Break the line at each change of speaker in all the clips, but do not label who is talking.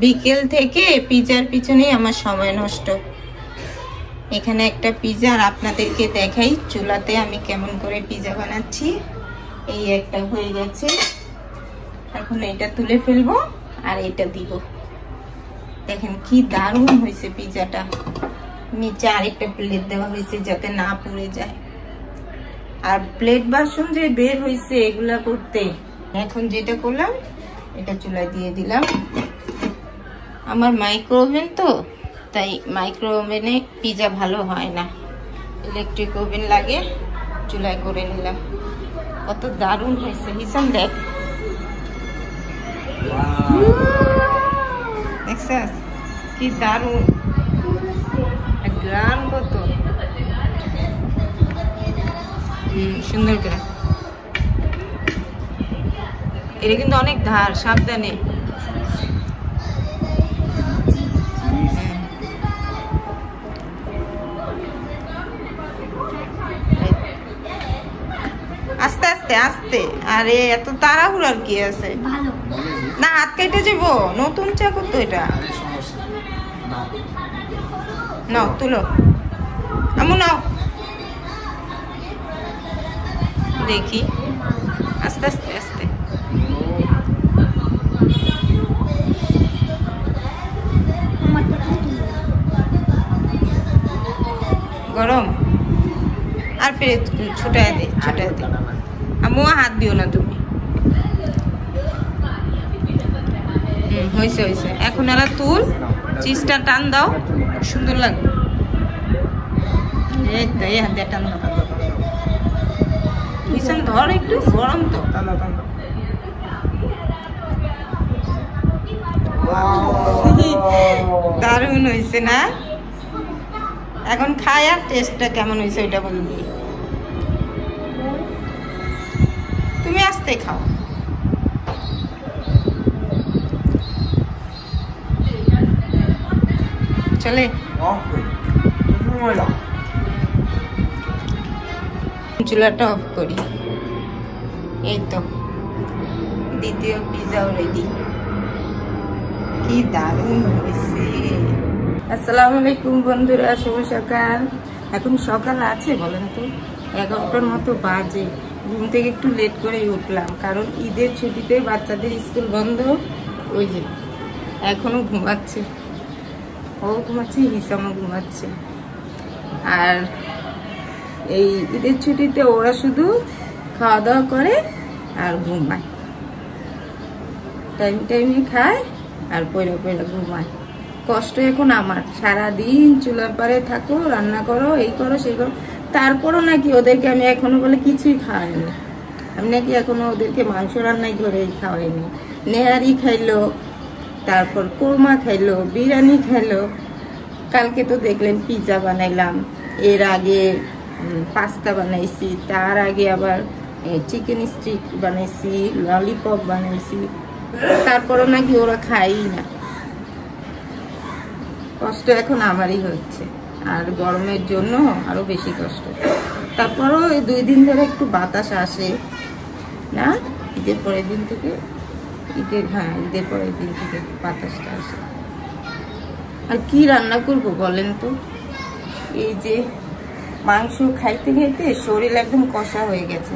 বিকেল থেকে পিজার পিছনে আমার সময় নষ্ট। এখানে একটা পিজা, আর আপনাদেরকে দেখাই চুলাতে আমি কেমন করে পিজা বানাচ্ছি। এই একটা হয়ে গেছে, এখন এটা তুলে ফেলবো আর এটা দিব। দেখেন কি দারুণ হয়েছে পিজাটা। নিচে আরেকটা প্লেট দেওয়া হয়েছে যাতে না পুড়ে যায়। আর প্লেট বাসন যে বের হয়েছে এগুলা করতে, এখন যেটা করলাম এটা চুলায় দিয়ে দিলাম। আমার মাইক্রো ওভেন তো, তাই মাইক্রো ওভেনে পিজা ভালো হয় না, ইলেকট্রিক ওভেন লাগে। চুলায় করে নিলাম। কত দারুণ হয়েছে হিসাম, দেখ দেখছাস কি দারুণ গ্রান, কত সুন্দর করে। এটা কিন্তু অনেক ধার, সাবধানে। আস্তে আস্তে আস্তে, আরে এত তাড়াহুড়ার কি আছে? না হাত কেটে যাবো, নতুন চাকু তো এটা। নাও তুলো, আমু নাও, দেখি আস্তে আস্তে আস্তে। গরম, আর ফিরে ছুটায় দে, ছুটায় দে। আমু হাত দিও না তুমি। হয়েছে হয়েছে, এখন এরা তুল, চিজটা টান দাও, সুন্দর লাগবে। এই তো এই হাত দিয়ে টান দাও। ভীষণ ধর, একটু গরম তো। দারুণ হয়েছে না? এখন খাই আর টেস্টটা কেমন হয়েছে ওইটা বলবি। তুমি আস্তে খাও। চলে চুলাটা অফ করি। এই তো দ্বিতীয় পিজাও রেডি। কি দারুণ হয়েছে। আসসালামু আলাইকুম বন্ধুরা, শুভ সকাল। এখন সকাল আছে বলেন তো, 11টার মতো বাজে। ঘুম থেকে একটু লেট করেই উঠলাম, কারণ ঈদের ছুটিতে বাচ্চাদের স্কুল বন্ধ। ওই যে এখনো ঘুমাচ্ছে, ও ঘুমাচ্ছে, হিসামও ঘুমাচ্ছে। আর এই ঈদের ছুটিতে ওরা শুধু খাওয়া দাওয়া করে আর ঘুমায়, টাইম টাইমে খায় আর পয়লা পয়লা ঘুমায়। কষ্ট এখন আমার, সারাদিন চুলার পারে থাকো, রান্না করো, এই করো সেই করো। তারপরও নাকি ওদেরকে আমি এখনো বলে কিছুই খাওয়াইনি। আমি নাকি এখনো ওদেরকে মাংস রান্নাই করে খাওয়াইনি। নেহারি খাইলো, তারপর কোরমা খাইলো, বিরিয়ানি খাইলো। কালকে তো দেখলেন পিৎজা বানাইলাম, এর আগে পাস্তা বানাইছি, তার আগে আবার চিকেন স্টিক বানাইছি, ললিপপ বানাইছি। তারপরও নাকি ওরা খায়ই না। কষ্ট এখন আমারই হচ্ছে, আর গরমের জন্য আরো বেশি কষ্ট। তারপরও 2 দিন ধরে একটু বাতাস আসে না, ঈদের পরের দিন থেকে, ঈদের পরের দিন থেকে বাতাসটা আসে। আর কি রান্না করব বলেন তো? এই যে মাংস খাইতে খাইতে শরীর একদম কষা হয়ে গেছে।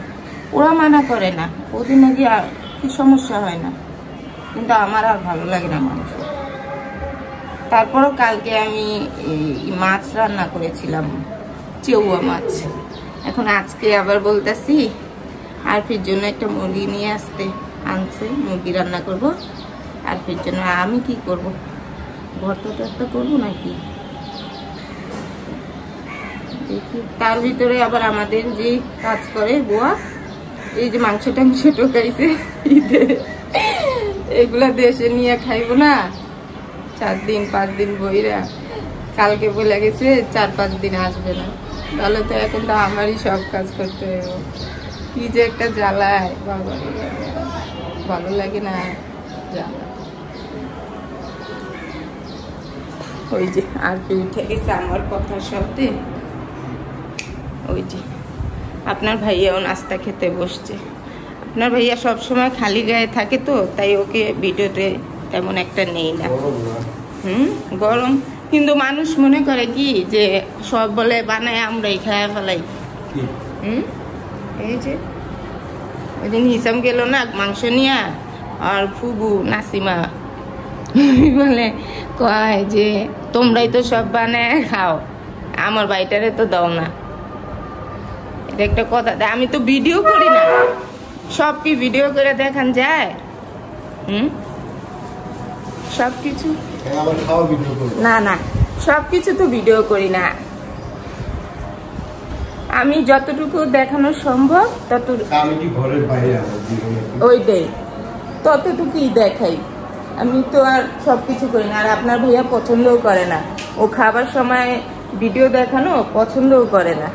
ওরা মানা করে না, ওদের নাকি আর কি সমস্যা হয় না, কিন্তু আমার আর ভালো লাগে না মাংস। তারপরও কালকে আমি মাছ রান্না করেছিলাম, চেউয়া মাছ। এখন আজকে আবার বলতেছি আরফির জন্য একটা মুরগি নিয়ে আসতে আনছে, মুরগি রান্না করব। আরফির জন্য আমি কি করব, ভর্তা টর্তা করবো নাকি দেখি। তার ভিতরে আবার আমাদের যে কাজ করে বুয়া, এই যে মাংস টাংস টোকাইছে ঈদে, এগুলা দেশে নিয়ে খাইবো না 4 দিন 5 দিন বইরা। কালকে বলে গেছে 4-5 দিন আসবে না, তাহলে তো এখন তো আমারই সব কাজ করতে হবে। কি যে একটা জ্বালায় বাবা, ভালো লাগে না জ্বালা। ওই যে আর কি উঠে গেছে আমার কথার শব্দে। ওই যে আপনার ভাইয়াও নাস্তা খেতে বসছে। আপনার ভাইয়া সবসময় খালি গায়ে থাকে তো, তাই ওকে ভিডিওতে তেমন একটা নেই না। গরম, কিন্তু মানুষ মনে করে কি যে সব বলে বানায় আমরাই খায় ফেলাই। এই যে ওই দিন হিসাম গেল না মাংস নিয়ে, আর ফুবু নাসিমা বলে কয় যে তোমরাই তো সব বানায় খাও, আমার বাড়িটারে তো দাও না। এটা একটা কথা। আমি তো ভিডিও করি না, সব কি ভিডিও করে দেখান যায়? সবকিছু না না, সবকিছু তো ভিডিও করি না। আমি যতটুকু দেখানো সম্ভব ওইটাই, ততটুকুই দেখাই। আমি তো আর সবকিছু করি না। আর আপনার ভাইয়া পছন্দও করে না, ও খাবার সময় ভিডিও দেখানো পছন্দও করে না।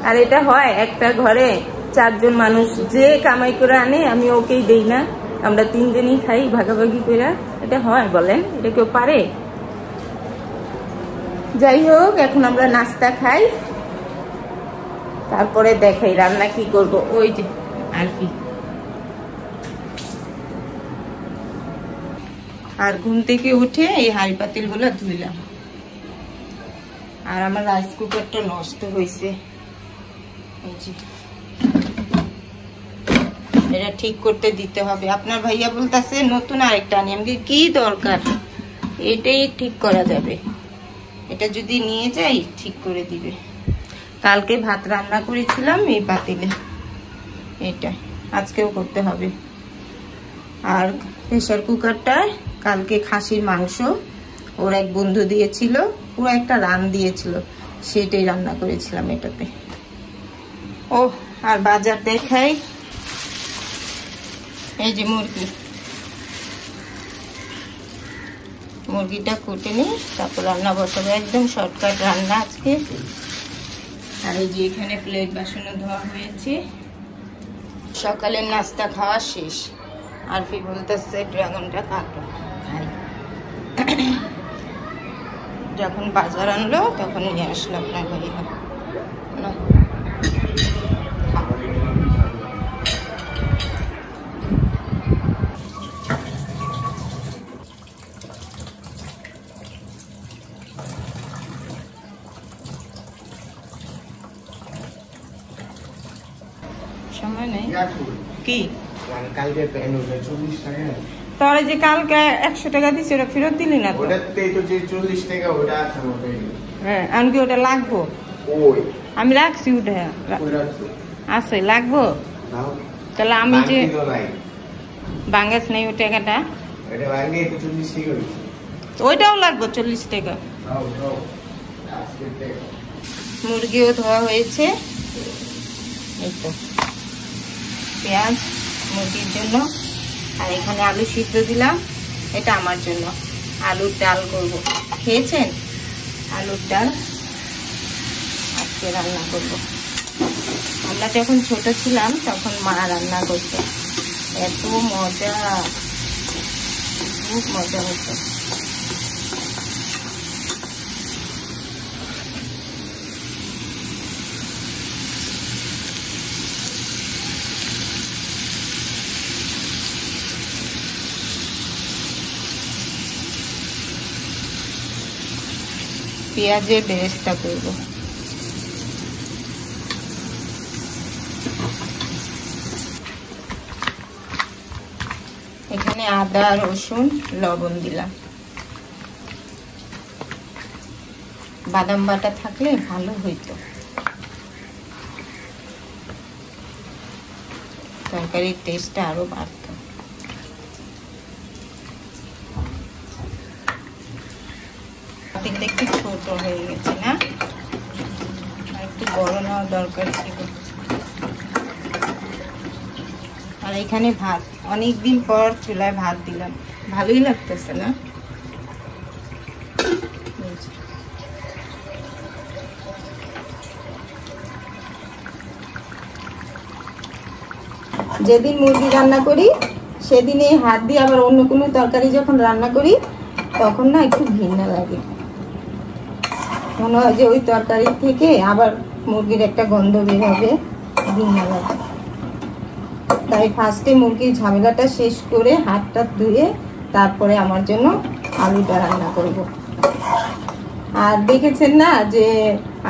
আর এটা হয় একটা ঘরে 4 জন মানুষ, যে কামাই করে আনে আমি ওকেই দেই না, আমরা 3 জনই খাই ভাগাভাগি করে। এটা হয় বলেন? এটা কেউ পারে? যাই হোক, এখন আমরা নাস্তা খাই, তারপরে দেখাই রান্না কি করব। ওই যে আর কি, আর ঘুম থেকে উঠে এই হাঁড়ি পাতিল গুলো ধুইলাম। আর আমার রাইস কুকারটা নষ্ট হয়েছে, এটা ঠিক করতে দিতে হবে। আপনার ভাইয়া বলতেছে নতুন আরেকটা আনি। আমি কি দরকার, এটাই ঠিক করা যাবে, এটা যদি নিয়ে যাই ঠিক করে দিবে। কালকে ভাত রান্না করেছিলাম এই পাতিলে, এটা আজকেও করতে হবে। আর প্রেসার কুকারটা কালকে খাসির মাংস ওর এক বন্ধু দিয়েছিল, পুরো একটা রান দিয়েছিল, সেটাই রান্না করেছিলাম এটাতে। ও আর বাজার দেখাই, এই যে মুরগিটা কুটে নিই, তারপর রান্না বসাবো। একদম শর্টকাট রান্না আজকে। আর এই যে এখানে প্লেট বাসনও ধোয়া হয়েছে। সকালের নাস্তা খাওয়া শেষ। আরফি বলতেছে ড্রাগনটা কাটো খাই। যখন বাজার আনলো তখন নিয়ে আসলো আপনার ভাইয়া। সময় নেই কি? তোরা যে কালকে 100 টাকা দিছি ওটা ফেরত দিলি না? হ্যাঁ, আমি কি ওটা লাগবো? আমি রাখছি ওটা আছে, লাগবো? তাহলে আমি যে বাঙ্গাস নেই ওই টাকাটা, ওইটাও লাগবো 40 টাকা। মুরগিও ধোয়া হয়েছে। এই তো পেঁয়াজ মুরগির জন্য, আর এখানে আলু সিদ্ধ দিলাম, এটা আমার জন্য। আলুর ডাল করব, খেয়েছেন? আলুর ডাল আজকে রান্না করব। আমরা যখন ছোট ছিলাম তখন মা রান্না করতো, এত মজা, খুব মজা হতো। পেঁয়াজের বেরেস্তা করব। এখানে আদা রসুন লবণ দিলাম। বাদাম বাটা থাকলে ভালো হইতো, তরকারির টেস্টটা আরো বাড়তো। একটু ছোট হয়ে গেছে না, একটু বড় নেওয়া দরকার ছিল। আর এখানে ভাত, অনেকদিন পর চুলায় ভাত দিলাম, ভালোই লাগতেছে না? যেদিন মুরগি রান্না করি সেদিন এই হাত দিয়ে আবার অন্য কোনো তরকারি যখন রান্না করি তখন না একটু ঘৃণা লাগে, মনে হয় যে ওই তরকারি থেকে আবার মুরগির একটা গন্ধ বের হবে, ঘৃণা লাগে। তাই ফার্স্টে মুরগির ঝামেলাটা শেষ করে হাতটা ধুয়ে তারপরে আমার জন্য আলুটা রান্না করব। আর দেখেছেন না যে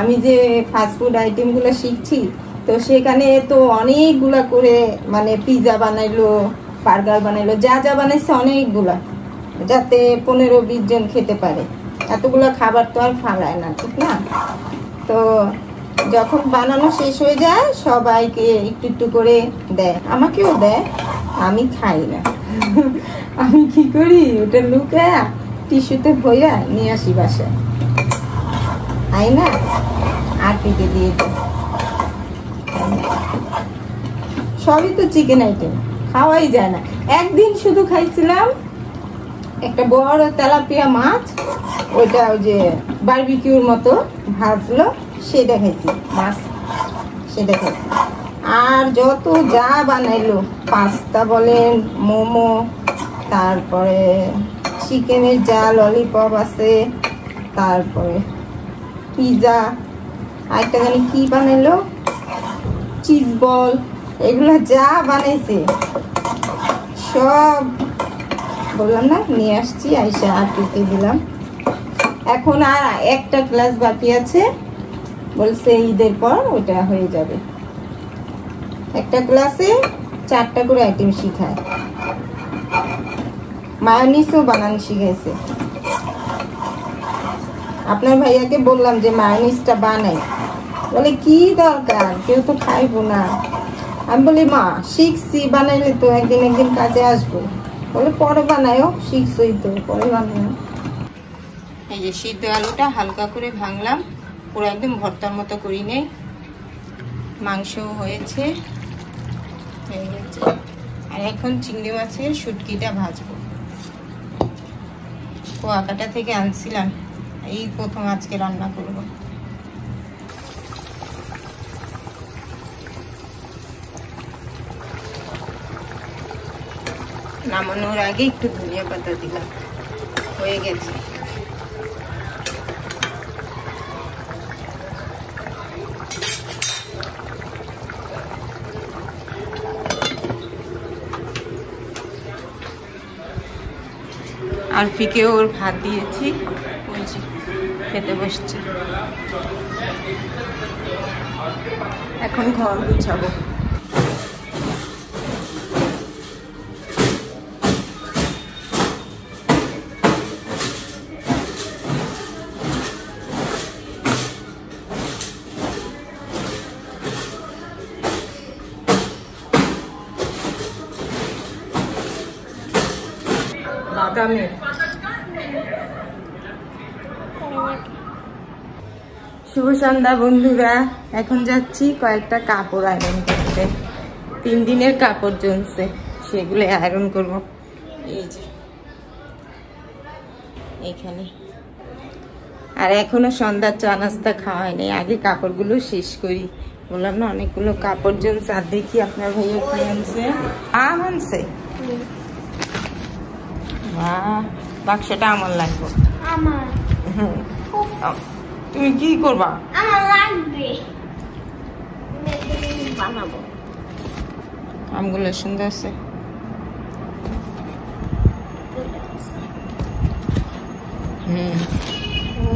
আমি যে ফাস্টফুড আইটেমগুলো শিখছি, তো সেখানে তো অনেকগুলা করে মানে পিৎজা বানাইলো, বার্গার বানাইলো, যা যা বানাইছে অনেকগুলা, যাতে 15-20 জন খেতে পারে। এতগুলো খাবার তো আর ফালায় না, ঠিক না? তো যখন বানানো শেষ হয়ে যায় সবাইকে একটু একটু করে দেয়, আমাকেও দেয়, আমি খাই না। আমি কি করি, ওটা লুকায়া টিস্যুতে ভইয়া নিয়ে আসি বাসায়, তাই না? আর পিঠে দিয়ে দিই। সবই তো চিকেন আইটেম, খাওয়াই যায় না। একদিন শুধু খাইছিলাম একটা বড় তেলাপিয়া মাছ, ওইটা ওই যে বারবিকিউর মতো ভাজলো, সেটা খাইছি, মাছ সেটা খাইছি। আর যত যা বানাইলো, পাস্তা বলেন, মোমো, তারপরে চিকেনের যা ললিপপ আছে, তারপরে পিৎজা, আরেকটা জানি কি বানাইলো, চিজ বল, এগুলো যা বানাইছে সব বললাম না নিয়ে আসছি, আইসা আর পিঠে দিলাম। এখন আর একটা ক্লাস বাকি আছে, বলছে ঈদের পর ওটা হয়ে যাবে। একটা ক্লাসে 4টা করে আইটেম শিখায়, মায়োনিজও বানানো শিখাইছে। আপনার ভাইয়াকে বললাম যে মায়োনিজটা বানাই, বলে কি দরকার, কেউ তো খাইবো না। আমি বলি মা শিখছি, বানাইলে তো একদিন একদিন কাজে আসবো। বলে পরে বানায়ও, শিখছই তো, পরে বানায়। এই যে সিদ্ধ আলুটা হালকা করে ভাঙলাম, পুরো একদম ভর্তার মতো করি নেই। মাংসও হয়েছে, হয়ে গেছে। আর এখন চিংড়ি মাছের শুটকিটা ভাজবো। কুয়াকাটা থেকে আনছিলাম, এই প্রথম আজকে রান্না করব। নামানোর আগে একটু ধনিয়া পাতা দিলাম, হয়ে গেছে। আলফিকে ওর ভাত দিয়েছি, বলছি খেতে বসছে। এখন ঘর গুছাবো। বাদামের শুভ সন্ধ্যা বন্ধুরা। এখন যাচ্ছি কয়েকটা কাপড় আয়রন করতে, 3 দিনের কাপড় জমছে, সেগুলো আয়রন করব। এই যে এখানে। আর এখনো সন্ধ্যার চা নাস্তা খাওয়া হয়নি, আগে কাপড়গুলো শেষ করি। বললাম না অনেকগুলো কাপড় জমছে। আর দেখি আপনার ভাইয়া কি আনছে। আনছে বাক্সটা আমার লাগবে। তুমি কি করবা? আমার লাগবে, বানাবো। আমগুলো সুন্দর আছে।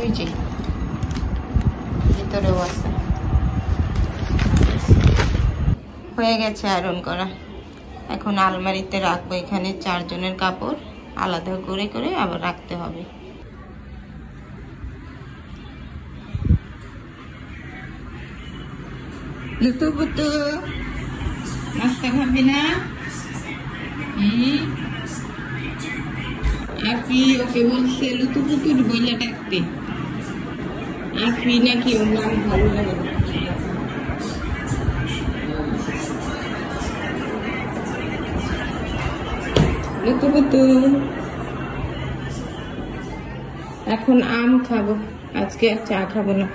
ওই যে ভিতরেও আছে। হয়ে গেছে আয়রন করা। এখন আলমারিতে রাখবো। এখানে 4 জনের কাপড় আলাদা করে করে আবার রাখতে হবে। লুতু পুতু নাস্তা খাবি না? আপনি ওকে বলছে লুতু পুতুর বইলে ডাকতে। আপনি নাকি ওর নাম ভালো লাগে না। লুতু পুতু এখন আম খাবো, আজকে আর চা খাবো না।